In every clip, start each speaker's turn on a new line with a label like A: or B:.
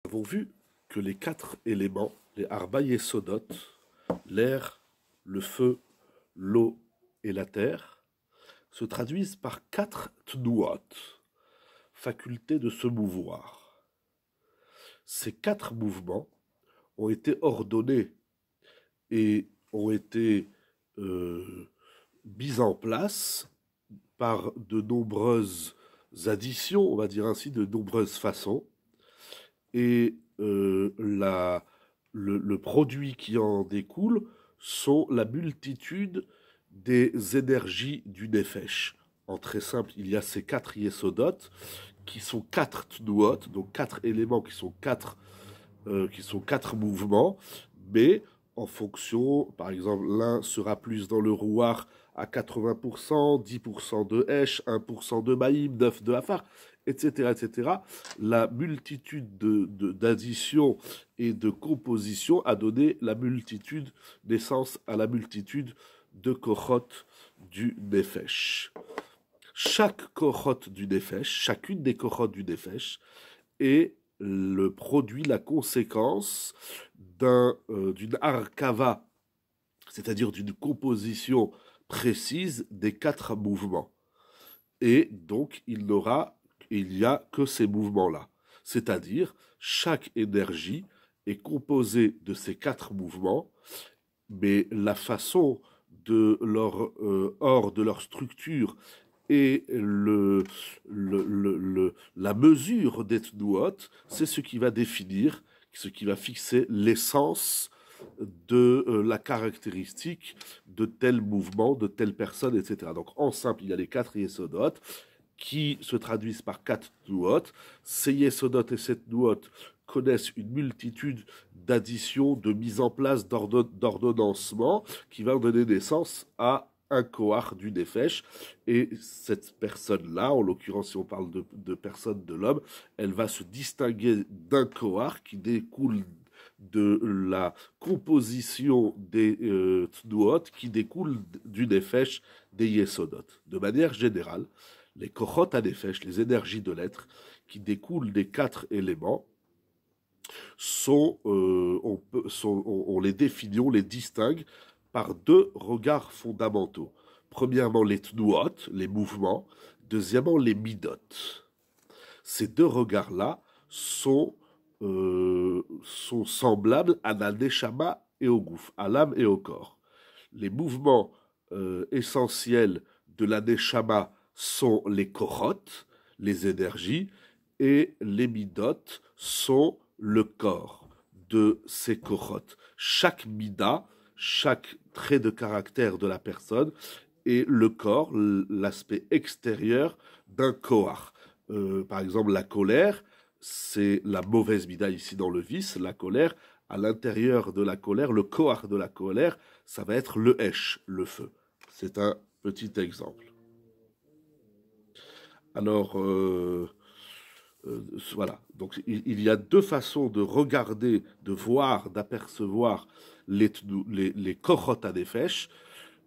A: avons vu que les quatre éléments, les Arba Yesodot, l'air, le feu, l'eau et la terre, se traduisent par quatre tnuot, faculté de se mouvoir. Ces quatre mouvements ont été ordonnés et ont été mis en place par de nombreuses additions, on va dire ainsi, de nombreuses façons. Et le produit qui en découle sont la multitude des énergies du Nefesh. En très simple, il y a ces quatre Yesodot qui sont quatre Tnuot, donc quatre éléments qui sont quatre mouvements, mais en fonction, par exemple, l'un sera plus dans le rouar à 80%, 10% de Esh, 1% de Maïm, 9% de Afar, etc., etc. La multitude d'additions et de compositions a donné naissance à la multitude de Kochot du Nefesh. Chaque Kochot du Nefesh, chacune des Kochot du Nefesh, est le produit, la conséquence d'une arkava, c'est-à-dire d'une composition précise des quatre mouvements. Et donc, il n'y a que ces mouvements-là. C'est-à-dire, chaque énergie est composée de ces quatre mouvements, mais la façon de leur structure et la mesure des tnuot, c'est ce qui va définir, ce qui va fixer l'essence de la caractéristique de tel mouvement, de telle personne, etc. Donc en simple, il y a les quatre yesodot qui se traduisent par quatre tnuot. Ces yesodot et ces tnuot connaissent une multitude d'additions, de mise en place, d'ordonnancement qui va donner naissance à un koach du Nefesh, et cette personne-là, en l'occurrence si on parle de personne de l'homme, elle va se distinguer d'un koach qui découle de la composition des tnuot, qui découle du Nefesh des Yesodot. De manière générale, les kochot à Nefesh, les énergies de l'être, qui découlent des quatre éléments, on les définit, on les distingue par deux regards fondamentaux. Premièrement, les tnuot, les mouvements. Deuxièmement, les midot. Ces deux regards-là sont semblables à la neshama et au gouf, à l'âme et au corps. Les mouvements essentiels de la neshama sont les kochot, les énergies, et les midot sont le corps de ces kochot. Chaque mida, chaque trait de caractère de la personne est le corps, l'aspect extérieur d'un koach. Par exemple, la colère, c'est la mauvaise mida ici dans le vice, la colère. À l'intérieur de la colère, le koach de la colère, ça va être le esh, le feu. C'est un petit exemple. Alors, voilà. Donc, il y a deux façons de regarder, de voir, d'apercevoir les kochot à nefesh,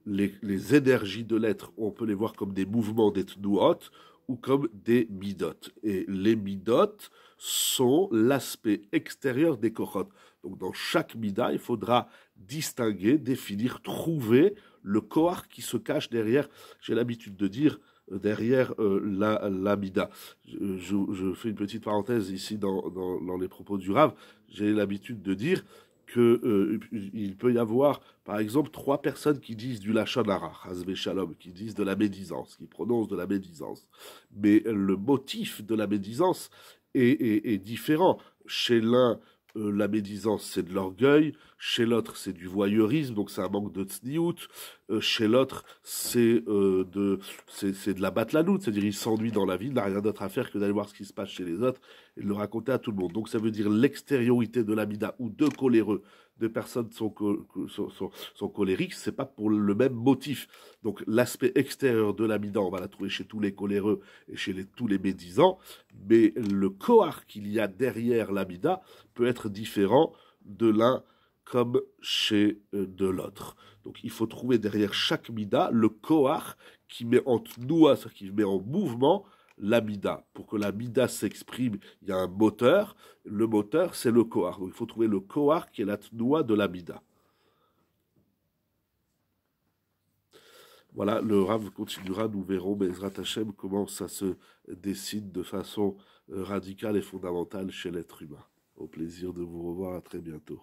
A: les énergies de l'être. On peut les voir comme des mouvements des tnuot ou comme des midot. Et les midot sont l'aspect extérieur des kochot. Donc, dans chaque mida, il faudra distinguer, définir, trouver le koach qui se cache derrière. J'ai l'habitude de dire derrière la mida. Je fais une petite parenthèse ici dans les propos du Rav. J'ai l'habitude de dire qu'il peut y avoir, par exemple, 3 personnes qui disent du lachon hara, chas shalom, qui disent de la médisance, qui prononcent de la médisance. Mais le motif de la médisance est différent. Chez l'un, la médisance, c'est de l'orgueil. Chez l'autre, c'est du voyeurisme, donc c'est un manque de tsniout. Chez l'autre, c'est de la batlanout, c'est-à-dire il s'ennuie dans la vie, il n'a rien d'autre à faire que d'aller voir ce qui se passe chez les autres et de le raconter à tout le monde. Donc ça veut dire l'extériorité de l'amida ou de coléreux. Deux personnes sont colériques, c'est pas pour le même motif. Donc l'aspect extérieur de l'amida, on va la trouver chez tous les coléreux et chez tous les médisants, mais le koach qu'il y a derrière l'amida peut être différent de l'un comme chez de l'autre. Donc il faut trouver derrière chaque mida le koach qui met en tnoua, c'est-à-dire qui met en mouvement l'amida. Pour que l'amida s'exprime, il y a un moteur. Le moteur, c'est le kohar. Donc il faut trouver le kohar qui est la tnoua de l'amida. Voilà, le Rav continuera, nous verrons, Bezrat Hashem, comment ça se décide de façon radicale et fondamentale chez l'être humain. Au plaisir de vous revoir, à très bientôt.